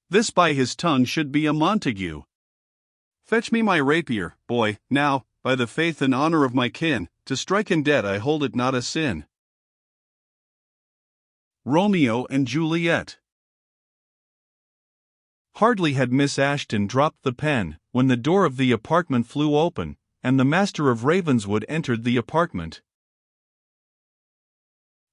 This by his tongue should be a Montague. Fetch me my rapier, boy, now, by the faith and honor of my kin, to strike him dead I hold it not a sin. Romeo and Juliet. Hardly had Miss Ashton dropped the pen, when the door of the apartment flew open, and the master of Ravenswood entered the apartment.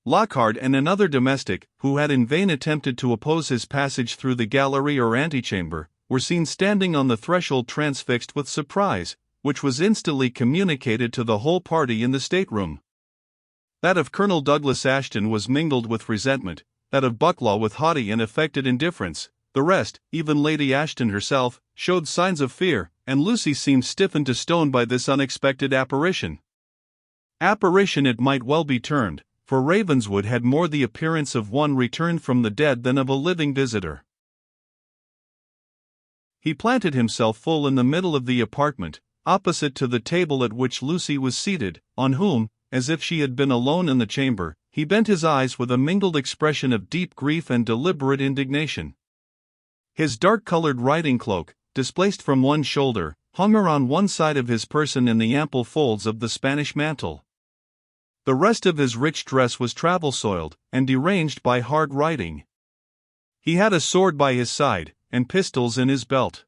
Lockhart and another domestic, who had in vain attempted to oppose his passage through the gallery or antechamber, were seen standing on the threshold transfixed with surprise, which was instantly communicated to the whole party in the stateroom. That of Colonel Douglas Ashton was mingled with resentment, that of Bucklaw with haughty and affected indifference. The rest, even Lady Ashton herself, showed signs of fear, and Lucy seemed stiffened to stone by this unexpected apparition. Apparition it might well be termed, for Ravenswood had more the appearance of one returned from the dead than of a living visitor. He planted himself full in the middle of the apartment, opposite to the table at which Lucy was seated, on whom, as if she had been alone in the chamber, he bent his eyes with a mingled expression of deep grief and deliberate indignation. His dark-colored riding cloak, displaced from one shoulder, hung around one side of his person in the ample folds of the Spanish mantle. The rest of his rich dress was travel-soiled, and deranged by hard riding. He had a sword by his side, and pistols in his belt.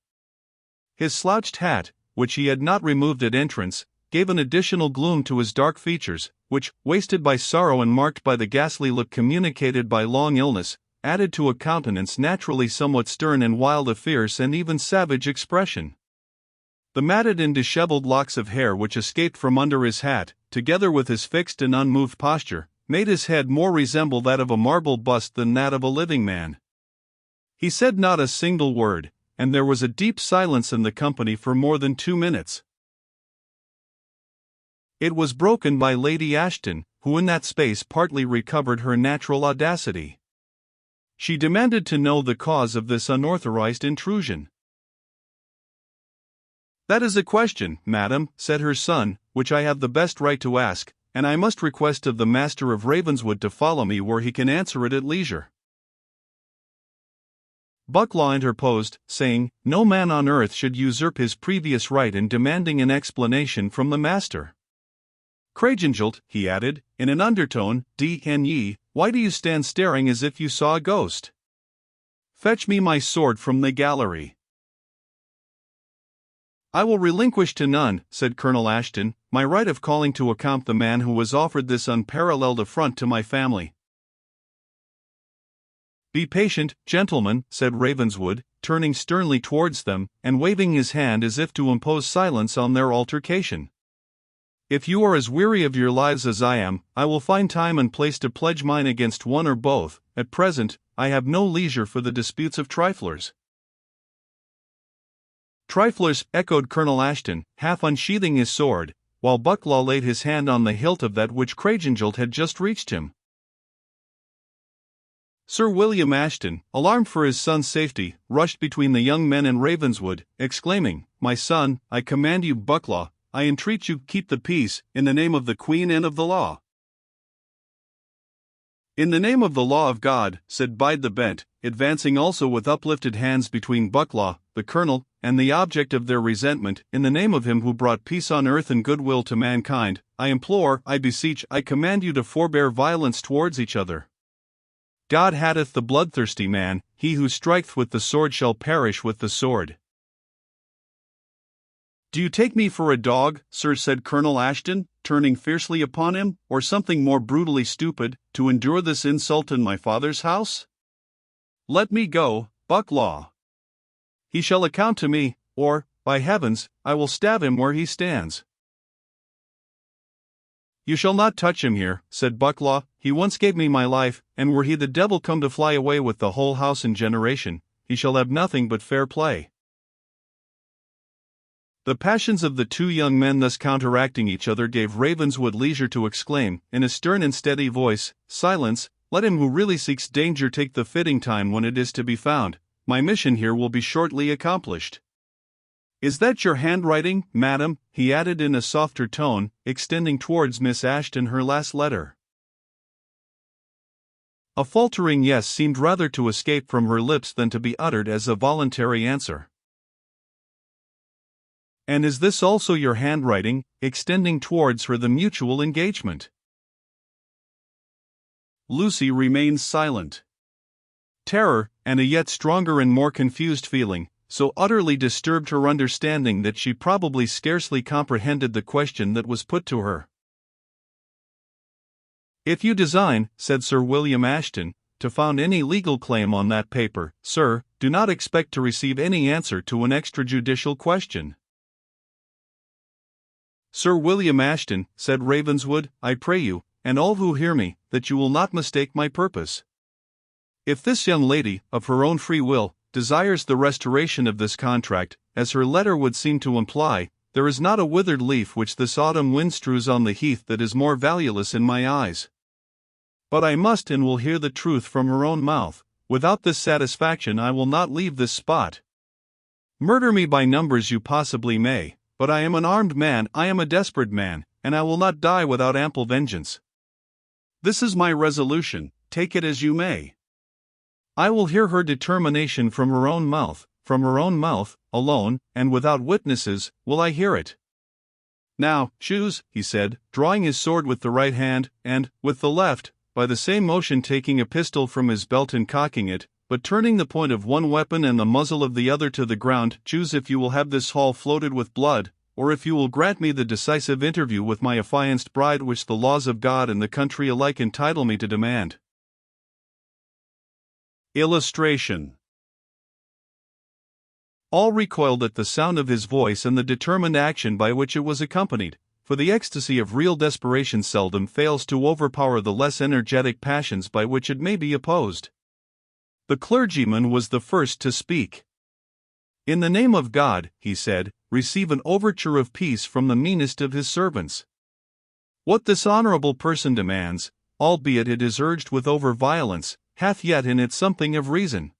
His slouched hat, which he had not removed at entrance, gave an additional gloom to his dark features, which, wasted by sorrow and marked by the ghastly look communicated by long illness, added to a countenance naturally somewhat stern and wild a fierce and even savage expression. The matted and disheveled locks of hair which escaped from under his hat, together with his fixed and unmoved posture, made his head more resemble that of a marble bust than that of a living man. He said not a single word, and there was a deep silence in the company for more than 2 minutes. It was broken by Lady Ashton, who in that space partly recovered her natural audacity. She demanded to know the cause of this unauthorized intrusion. "That is a question, madam," said her son, "which I have the best right to ask, and I must request of the Master of Ravenswood to follow me where he can answer it at leisure." Bucklaw interposed, saying, "No man on earth should usurp his previous right in demanding an explanation from the master. Craigengelt," he added, in an undertone, "D.N.ye, why do you stand staring as if you saw a ghost? Fetch me my sword from the gallery." "I will relinquish to none," said Colonel Ashton, "my right of calling to account the man who has offered this unparalleled affront to my family." "Be patient, gentlemen," said Ravenswood, turning sternly towards them, and waving his hand as if to impose silence on their altercation. "If you are as weary of your lives as I am, I will find time and place to pledge mine against one or both. At present, I have no leisure for the disputes of triflers." "Triflers," echoed Colonel Ashton, half unsheathing his sword, while Bucklaw laid his hand on the hilt of that which Craigengelt had just reached him. Sir William Ashton, alarmed for his son's safety, rushed between the young men and Ravenswood, exclaiming, "My son, I command you, Bucklaw, I entreat you, keep the peace, in the name of the Queen and of the law." "In the name of the law of God," said Bide the Bent, advancing also with uplifted hands between Bucklaw, the colonel, and the object of their resentment, "in the name of him who brought peace on earth and goodwill to mankind, I implore, I beseech, I command you to forbear violence towards each other. God hateth the bloodthirsty man, he who striketh with the sword shall perish with the sword." "Do you take me for a dog, sir," said Colonel Ashton, turning fiercely upon him, "or something more brutally stupid, to endure this insult in my father's house? Let me go, Bucklaw. He shall account to me, or, by heavens, I will stab him where he stands." "You shall not touch him here," said Bucklaw, "he once gave me my life, and were he the devil come to fly away with the whole house in generation, he shall have nothing but fair play." The passions of the two young men thus counteracting each other gave Ravenswood leisure to exclaim, in a stern and steady voice, "Silence, let him who really seeks danger take the fitting time when it is to be found. My mission here will be shortly accomplished. Is that your handwriting, madam?" he added in a softer tone, extending towards Miss Ashton her last letter. A faltering yes seemed rather to escape from her lips than to be uttered as a voluntary answer. And is this also your handwriting, extending towards her the mutual engagement? Lucy remained silent. Terror, and a yet stronger and more confused feeling, so utterly disturbed her understanding that she probably scarcely comprehended the question that was put to her. If you design, said Sir William Ashton, to found any legal claim on that paper, sir, do not expect to receive any answer to an extrajudicial question. Sir William Ashton, said Ravenswood, I pray you, and all who hear me, that you will not mistake my purpose. If this young lady, of her own free will, desires the restoration of this contract, as her letter would seem to imply, there is not a withered leaf which this autumn wind strews on the heath that is more valueless in my eyes. But I must and will hear the truth from her own mouth. Without this satisfaction I will not leave this spot. Murder me by numbers you possibly may, but I am an armed man, I am a desperate man, and I will not die without ample vengeance. This is my resolution, take it as you may. I will hear her determination from her own mouth, alone, and without witnesses, will I hear it. Now, choose, he said, drawing his sword with the right hand, and, with the left, by the same motion taking a pistol from his belt and cocking it, but turning the point of one weapon and the muzzle of the other to the ground, choose if you will have this hall floated with blood, or if you will grant me the decisive interview with my affianced bride which the laws of God and the country alike entitle me to demand. Illustration. All recoiled at the sound of his voice and the determined action by which it was accompanied, for the ecstasy of real desperation seldom fails to overpower the less energetic passions by which it may be opposed. The clergyman was the first to speak. In the name of God, he said, receive an overture of peace from the meanest of his servants. What this honorable person demands, albeit it is urged with over-violence, hath yet in it something of reason.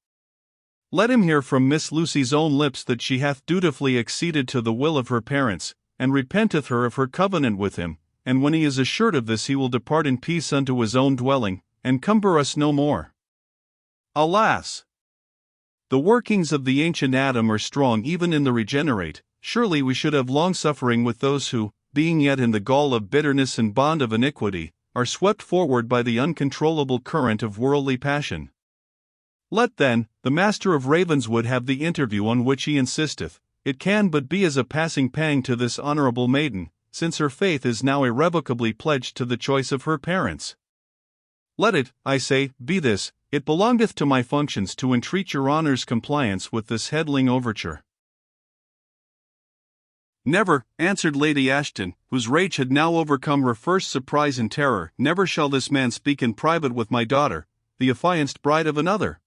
Let him hear from Miss Lucy's own lips that she hath dutifully acceded to the will of her parents, and repenteth her of her covenant with him, and when he is assured of this he will depart in peace unto his own dwelling, and cumber us no more. Alas! The workings of the ancient Adam are strong even in the regenerate. Surely we should have long-suffering with those who, being yet in the gall of bitterness and bond of iniquity, are swept forward by the uncontrollable current of worldly passion. Let then, the Master of Ravenswood have the interview on which he insisteth. It can but be as a passing pang to this honorable maiden, since her faith is now irrevocably pledged to the choice of her parents. Let it, I say, be this. It belongeth to my functions to entreat your honour's compliance with this headling overture. Never, answered Lady Ashton, whose rage had now overcome her first surprise and terror, never shall this man speak in private with my daughter, the affianced bride of another.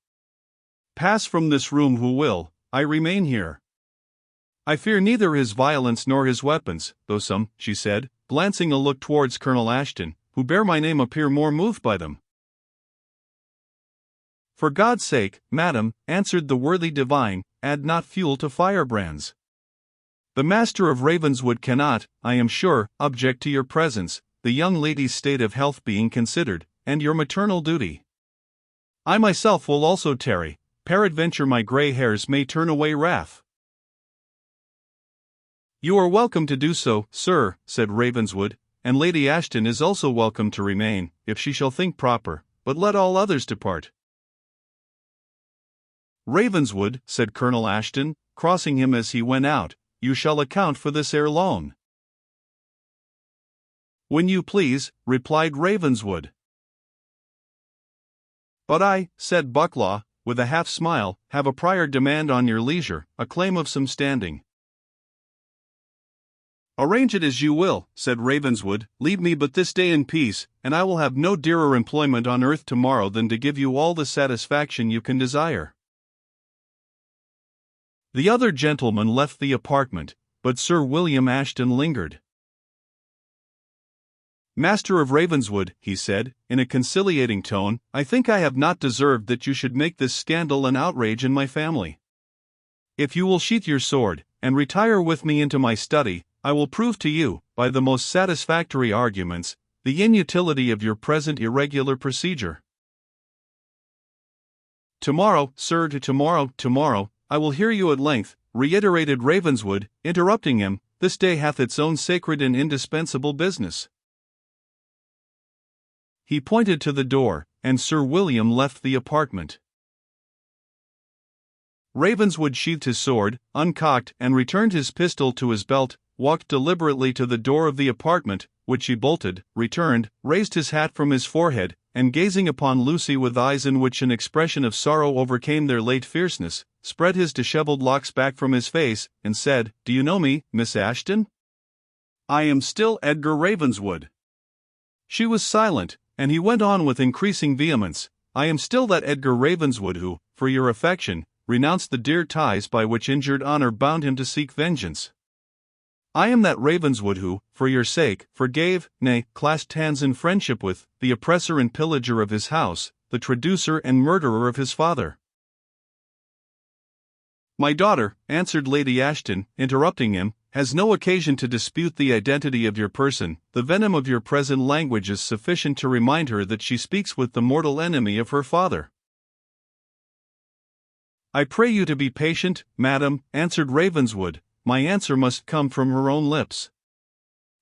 Pass from this room who will, I remain here. I fear neither his violence nor his weapons, though some, she said, glancing a look towards Colonel Ashton, who bear my name appear more moved by them. For God's sake, madam, answered the worthy divine, add not fuel to firebrands. The Master of Ravenswood cannot, I am sure, object to your presence, the young lady's state of health being considered, and your maternal duty. I myself will also tarry, peradventure my grey hairs may turn away wrath. You are welcome to do so, sir, said Ravenswood, and Lady Ashton is also welcome to remain, if she shall think proper, but let all others depart. Ravenswood, said Colonel Ashton, crossing him as he went out, you shall account for this ere long. When you please, replied Ravenswood. But I, said Bucklaw, with a half-smile, have a prior demand on your leisure, a claim of some standing. Arrange it as you will, said Ravenswood, leave me but this day in peace, and I will have no dearer employment on earth tomorrow than to give you all the satisfaction you can desire. The other gentleman left the apartment, but Sir William Ashton lingered. Master of Ravenswood, he said, in a conciliating tone, I think I have not deserved that you should make this scandal and outrage in my family. If you will sheath your sword, and retire with me into my study, I will prove to you, by the most satisfactory arguments, the inutility of your present irregular procedure. Tomorrow, sir, tomorrow, I will hear you at length, reiterated Ravenswood, interrupting him. This day hath its own sacred and indispensable business. He pointed to the door, and Sir William left the apartment. Ravenswood sheathed his sword, uncocked, and returned his pistol to his belt, walked deliberately to the door of the apartment, which he bolted, returned, raised his hat from his forehead, and gazing upon Lucy with eyes in which an expression of sorrow overcame their late fierceness, spread his dishevelled locks back from his face, and said, "Do you know me, Miss Ashton? I am still Edgar Ravenswood." She was silent, and he went on with increasing vehemence, "I am still that Edgar Ravenswood who, for your affection, renounced the dear ties by which injured honor bound him to seek vengeance. I am that Ravenswood who, for your sake, forgave, nay, clasped hands in friendship with, the oppressor and pillager of his house, the traducer and murderer of his father." "My daughter," answered Lady Ashton, interrupting him, "has no occasion to dispute the identity of your person. The venom of your present language is sufficient to remind her that she speaks with the mortal enemy of her father." "I pray you to be patient, madam," answered Ravenswood. "My answer must come from her own lips.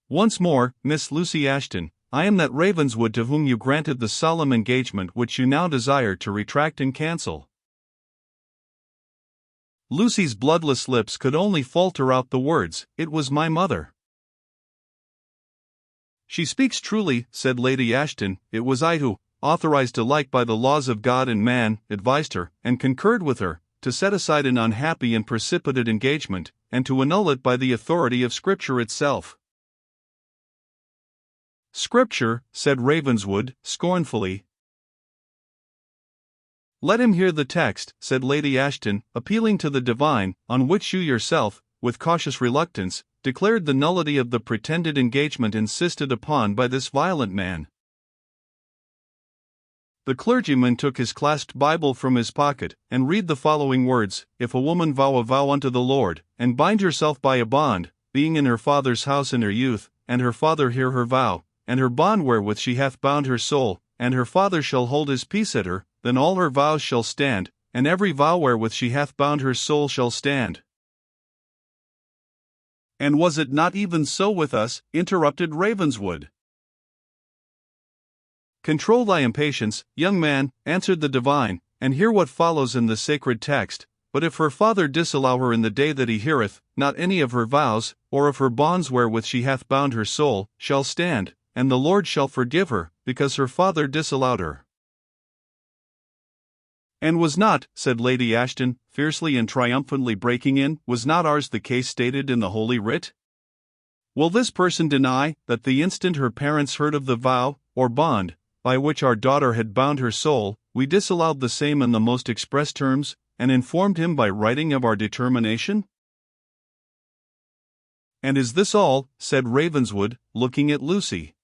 Once more, Miss Lucy Ashton, I am that Ravenswood to whom you granted the solemn engagement which you now desire to retract and cancel." Lucy's bloodless lips could only falter out the words, "It was my mother." "She speaks truly," said Lady Ashton. "It was I who, authorized alike by the laws of God and man, advised her, and concurred with her, to set aside an unhappy and precipitate engagement, and to annul it by the authority of Scripture itself." "Scripture," said Ravenswood, scornfully. "Let him hear the text," said Lady Ashton, appealing to the divine, "on which you yourself, with cautious reluctance, declared the nullity of the pretended engagement insisted upon by this violent man." The clergyman took his clasped Bible from his pocket, and read the following words: "If a woman vow a vow unto the Lord, and bind herself by a bond, being in her father's house in her youth, and her father hear her vow, and her bond wherewith she hath bound her soul, and her father shall hold his peace at her, then all her vows shall stand, and every vow wherewith she hath bound her soul shall stand." "And was it not even so with us?" interrupted Ravenswood. "Control thy impatience, young man," answered the divine, "and hear what follows in the sacred text. But if her father disallow her in the day that he heareth, not any of her vows, or of her bonds wherewith she hath bound her soul, shall stand, and the Lord shall forgive her, because her father disallowed her." "And was not," said Lady Ashton, fiercely and triumphantly breaking in, "was not ours the case stated in the Holy Writ? Will this person deny that the instant her parents heard of the vow, or bond, by which our daughter had bound her soul, we disallowed the same in the most express terms, and informed him by writing of our determination?" "And is this all?" said Ravenswood, looking at Lucy.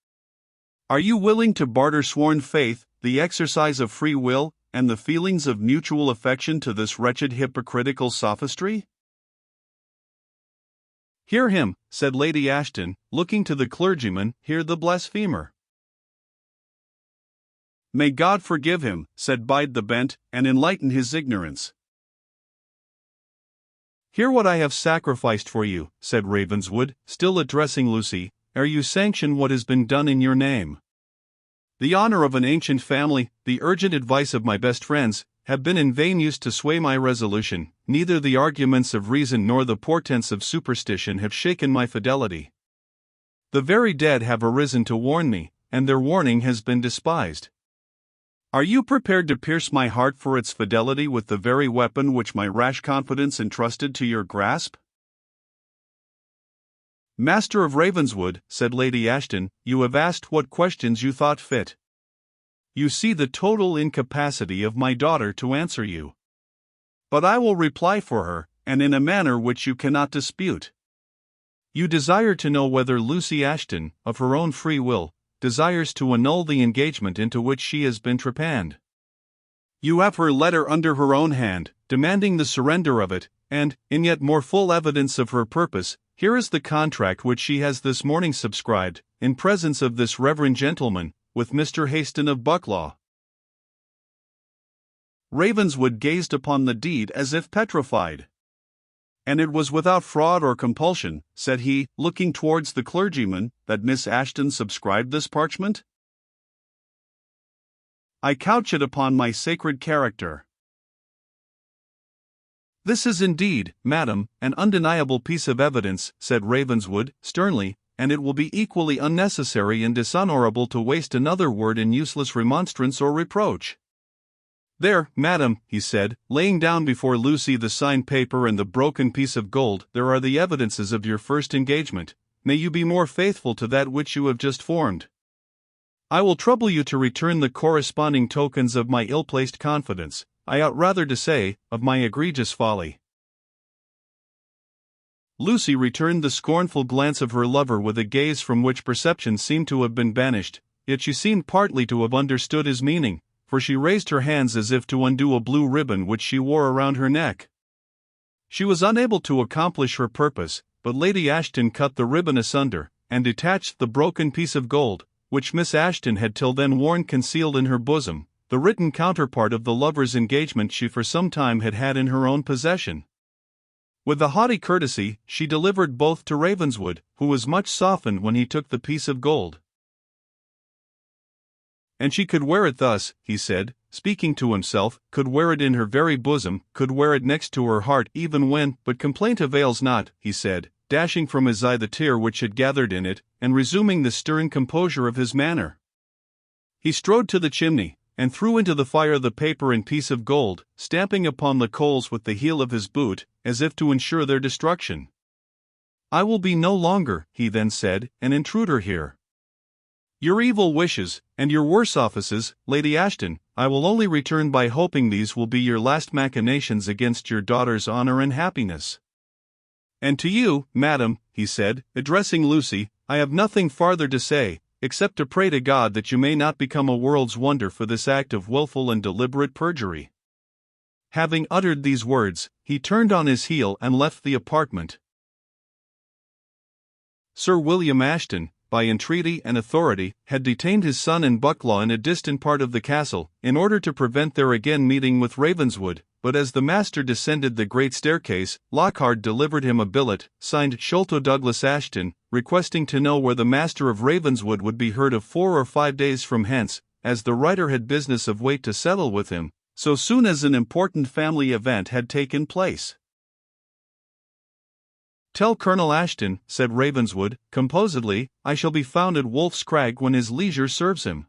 "Are you willing to barter sworn faith, the exercise of free will, and the feelings of mutual affection to this wretched hypocritical sophistry?" "Hear him," said Lady Ashton, looking to the clergyman, "hear the blasphemer." "May God forgive him," said Bide the Bent, "and enlighten his ignorance." "Hear what I have sacrificed for you," said Ravenswood, still addressing Lucy, "ere you sanction what has been done in your name. The honor of an ancient family, the urgent advice of my best friends, have been in vain used to sway my resolution. Neither the arguments of reason nor the portents of superstition have shaken my fidelity. The very dead have arisen to warn me, and their warning has been despised. Are you prepared to pierce my heart for its fidelity with the very weapon which my rash confidence entrusted to your grasp?" "Master of Ravenswood," said Lady Ashton, "you have asked what questions you thought fit. You see the total incapacity of my daughter to answer you. But I will reply for her, and in a manner which you cannot dispute. You desire to know whether Lucy Ashton, of her own free will, desires to annul the engagement into which she has been trepanned. You have her letter under her own hand, demanding the surrender of it, and, in yet more full evidence of her purpose, here is the contract which she has this morning subscribed, in presence of this reverend gentleman, with Mr. Haston of Bucklaw." Ravenswood gazed upon the deed as if petrified. "And it was without fraud or compulsion," said he, looking towards the clergyman, "that Miss Ashton subscribed this parchment?" "I couch it upon my sacred character." "This is indeed, madam, an undeniable piece of evidence," said Ravenswood, sternly, "and it will be equally unnecessary and dishonorable to waste another word in useless remonstrance or reproach. There, madam," he said, laying down before Lucy the signed paper and the broken piece of gold, "there are the evidences of your first engagement. May you be more faithful to that which you have just formed. I will trouble you to return the corresponding tokens of my ill-placed confidence, I ought rather to say, of my egregious folly." Lucy returned the scornful glance of her lover with a gaze from which perception seemed to have been banished, yet she seemed partly to have understood his meaning, for she raised her hands as if to undo a blue ribbon which she wore around her neck. She was unable to accomplish her purpose, but Lady Ashton cut the ribbon asunder, and detached the broken piece of gold, which Miss Ashton had till then worn concealed in her bosom, the written counterpart of the lover's engagement she for some time had had in her own possession. With a haughty courtesy, she delivered both to Ravenswood, who was much softened when he took the piece of gold. "And she could wear it thus," he said, speaking to himself, "could wear it in her very bosom, could wear it next to her heart even when, but complaint avails not," he said, dashing from his eye the tear which had gathered in it, and resuming the stern composure of his manner. He strode to the chimney, and threw into the fire the paper and piece of gold, stamping upon the coals with the heel of his boot, as if to ensure their destruction. "I will be no longer," he then said, "an intruder here. Your evil wishes, and your worse offices, Lady Ashton, I will only return by hoping these will be your last machinations against your daughter's honor and happiness. And to you, madam," he said, addressing Lucy, "I have nothing farther to say, except to pray to God that you may not become a world's wonder for this act of willful and deliberate perjury." Having uttered these words, he turned on his heel and left the apartment. Sir William Ashton, by entreaty and authority, had detained his son and Bucklaw in a distant part of the castle, in order to prevent their again meeting with Ravenswood, but as the master descended the great staircase, Lockhart delivered him a billet, signed Sholto Douglas Ashton, requesting to know where the master of Ravenswood would be heard of 4 or 5 days from hence, as the writer had business of weight to settle with him, so soon as an important family event had taken place. "Tell Colonel Ashton," said Ravenswood, composedly, "I shall be found at Wolf's Crag when his leisure serves him."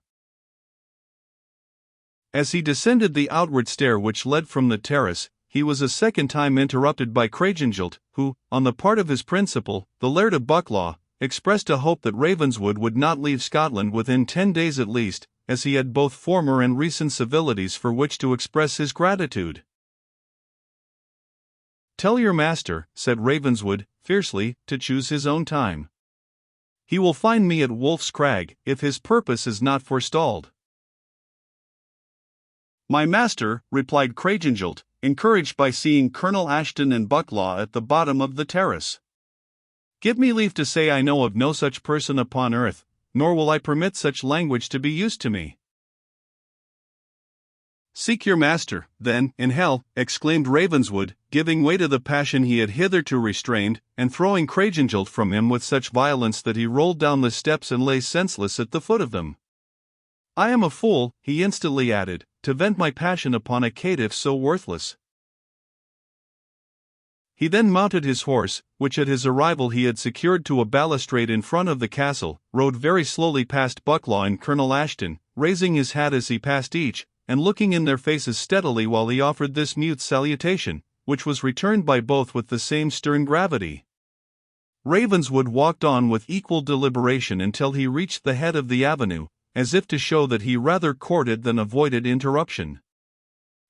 As he descended the outward stair which led from the terrace, he was a second time interrupted by Craigengelt, who, on the part of his principal, the Laird of Bucklaw, expressed a hope that Ravenswood would not leave Scotland within 10 days at least, as he had both former and recent civilities for which to express his gratitude. "Tell your master," said Ravenswood, fiercely, "to choose his own time. He will find me at Wolf's Crag, if his purpose is not forestalled." "My master," replied Craigengelt, encouraged by seeing Colonel Ashton and Bucklaw at the bottom of the terrace. "Give me leave to say I know of no such person upon earth, nor will I permit such language to be used to me." "Seek your master, then, in hell," exclaimed Ravenswood, giving way to the passion he had hitherto restrained, and throwing Craigengelt from him with such violence that he rolled down the steps and lay senseless at the foot of them. "I am a fool," he instantly added, "to vent my passion upon a caitiff so worthless." He then mounted his horse, which at his arrival he had secured to a balustrade in front of the castle, rode very slowly past Bucklaw and Colonel Ashton, raising his hat as he passed each, and looking in their faces steadily while he offered this mute salutation, which was returned by both with the same stern gravity. Ravenswood walked on with equal deliberation until he reached the head of the avenue, as if to show that he rather courted than avoided interruption.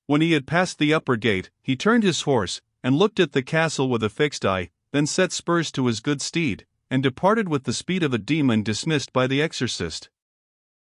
When he had passed the upper gate, he turned his horse, and looked at the castle with a fixed eye, then set spurs to his good steed, and departed with the speed of a demon dismissed by the exorcist.